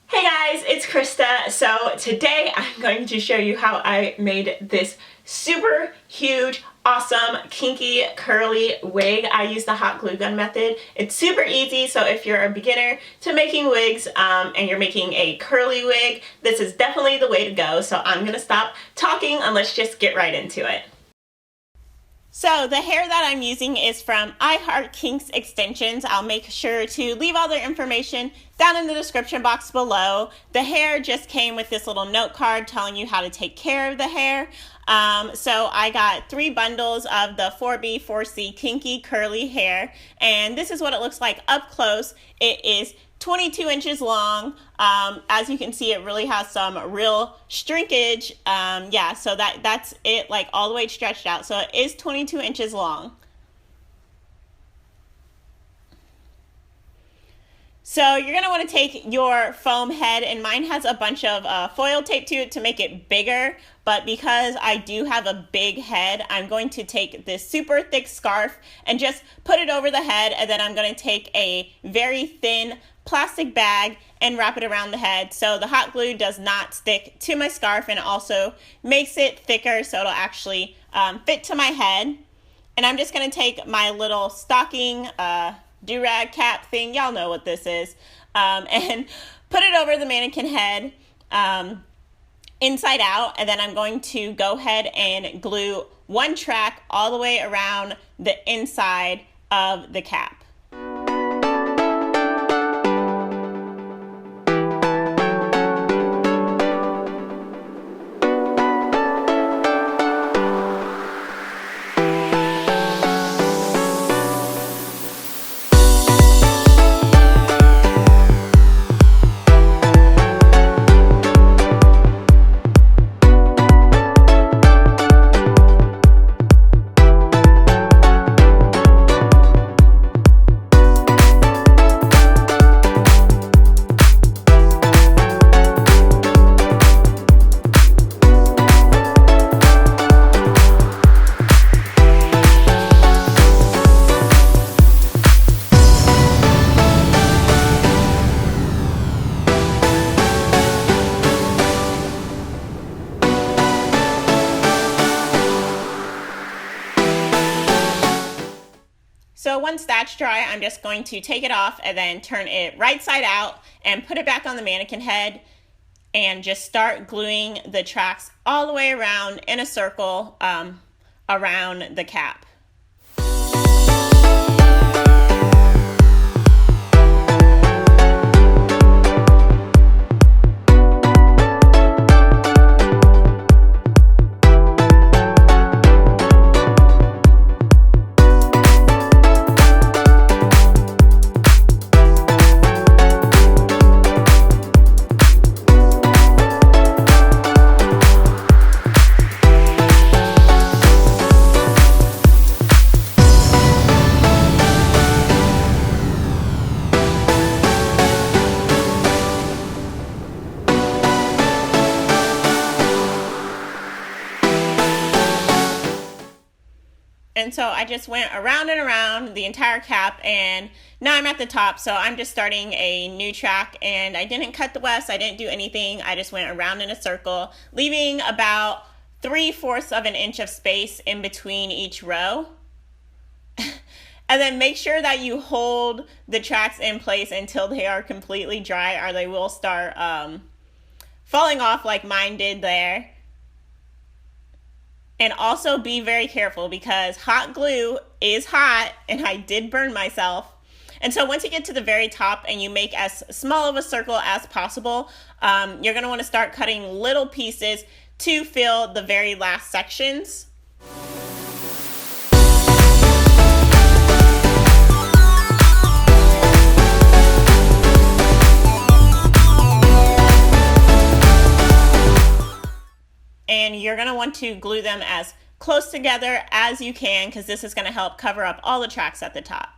Hey guys, it's Krista. So today I'm going to show you how I made this super huge, awesome, kinky, curly wig. I use the hot glue gun method. It's super easy, so if you're a beginner to making wigs and you're making a curly wig, this is definitely the way to go. So I'm gonna stop talking and let's just get right into it. So the hair that I'm using is from IheartKinksExtensions. I'll make sure to leave all their information down in the description box below. The hair just came with this little note card telling you how to take care of the hair. So I got 3 bundles of the 4B, 4C Kinky curly hair, and this is what it looks like up close. It is 22 inches long. As you can see, it really has some real shrinkage. Yeah, so that's it, like all the way stretched out. So it is 22 inches long. So you're going to want to take your foam head, and mine has a bunch of foil tape to it to make it bigger, but because I do have a big head, I'm going to take this super thick scarf and just put it over the head, and then I'm going to take a very thin plastic bag and wrap it around the head so the hot glue does not stick to my scarf, and it also makes it thicker so it'll actually fit to my head. And I'm just going to take my little stocking do-rag cap thing, y'all know what this is, and put it over the mannequin head inside out, and then I'm going to go ahead and glue one track all the way around the inside of the cap. So once that's dry, I'm just going to take it off and then turn it right side out and put it back on the mannequin head and just start gluing the tracks all the way around in a circle around the cap. And so I just went around and around the entire cap, and now I'm at the top, so I'm just starting a new track, and I didn't cut the wefts, I didn't do anything, I just went around in a circle, leaving about 3/4 of an inch of space in between each row. And then make sure that you hold the tracks in place until they are completely dry, or they will start falling off like mine did there. And also be very careful because hot glue is hot, and I did burn myself. And so once you get to the very top and you make as small of a circle as possible, you're going to want to start cutting little pieces to fill the very last sections. And you're going to want to glue them as close together as you can because this is going to help cover up all the tracks at the top.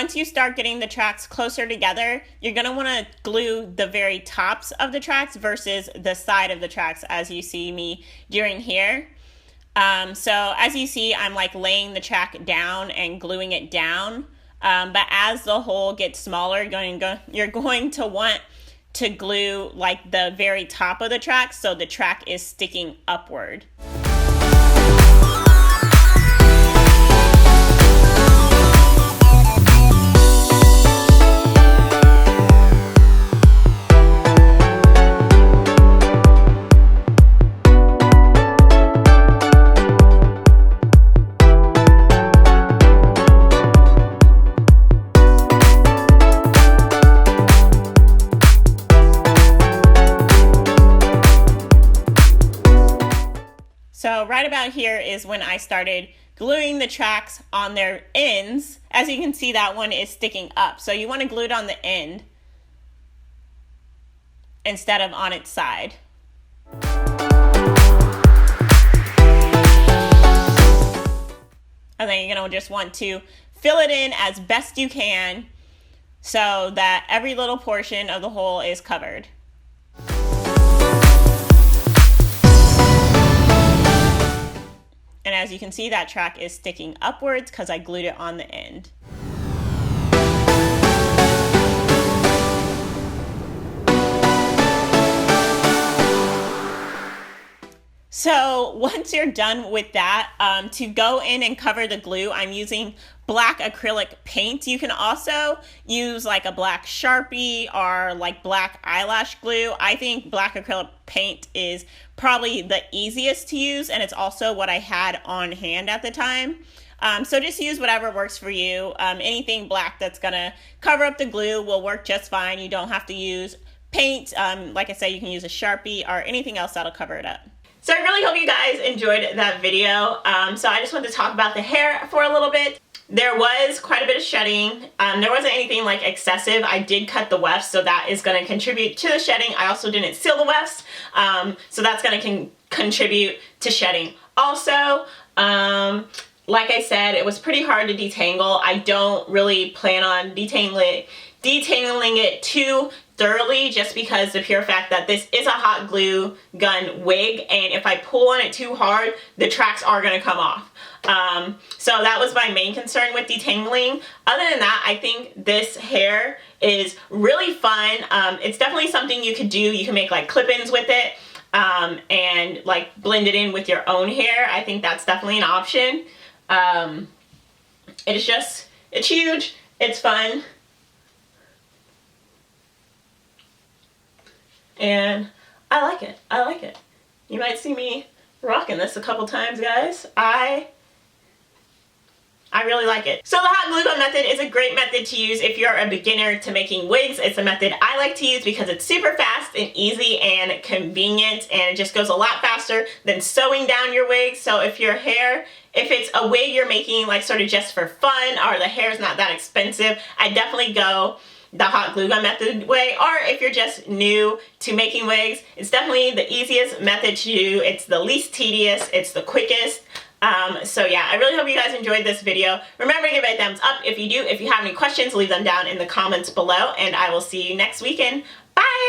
once you start getting the tracks closer together, you're going to want to glue the very tops of the tracks versus the side of the tracks, as you see me doing here. So as you see, I'm like laying the track down and gluing it down. But as the hole gets smaller, you're going to want to glue like the very top of the track so the track is sticking upward. So right about here is when I started gluing the tracks on their ends. As you can see, that one is sticking up. So you want to glue it on the end instead of on its side. And then you're going to just want to fill it in as best you can so that every little portion of the hole is covered. And as you can see, that track is sticking upwards because I glued it on the end. So once you're done with that, to go in and cover the glue, I'm using black acrylic paint. You can also use like a black Sharpie or like black eyelash glue. I think black acrylic paint is probably the easiest to use, and it's also what I had on hand at the time. So just use whatever works for you. Anything black that's gonna cover up the glue will work just fine. You don't have to use paint. Like I said, you can use a Sharpie or anything else that'll cover it up. So I really hope you guys enjoyed that video. So I just wanted to talk about the hair for a little bit. There was quite a bit of shedding. There wasn't anything like excessive. I did cut the wefts, so that is going to contribute to the shedding. I also didn't seal the wefts, so that's going to contribute to shedding. Also, like I said, it was pretty hard to detangle. I don't really plan on detangling it too thoroughly, just because the pure fact that this is a hot glue gun wig, and if I pull on it too hard, the tracks are going to come off. So that was my main concern with detangling. Other than that, I think this hair is really fun. It's definitely something you could do. You can make like clip-ins with it and like blend it in with your own hair. I think that's definitely an option. It's huge, it's fun. And I like it. I like it. You might see me rocking this a couple times, guys. I really like it. So the hot glue gun method is a great method to use if you're a beginner to making wigs. It's a method I like to use because it's super fast and easy and convenient, and it just goes a lot faster than sewing down your wig. So if it's a wig you're making like sort of just for fun, or the hair's not that expensive, I definitely go the hot glue gun method way. Or if you're just new to making wigs, it's definitely the easiest method to do. It's the least tedious, it's the quickest. So yeah, I really hope you guys enjoyed this video. Remember to give it a thumbs up if you do. If you have any questions, leave them down in the comments below, and I will see you next weekend. Bye!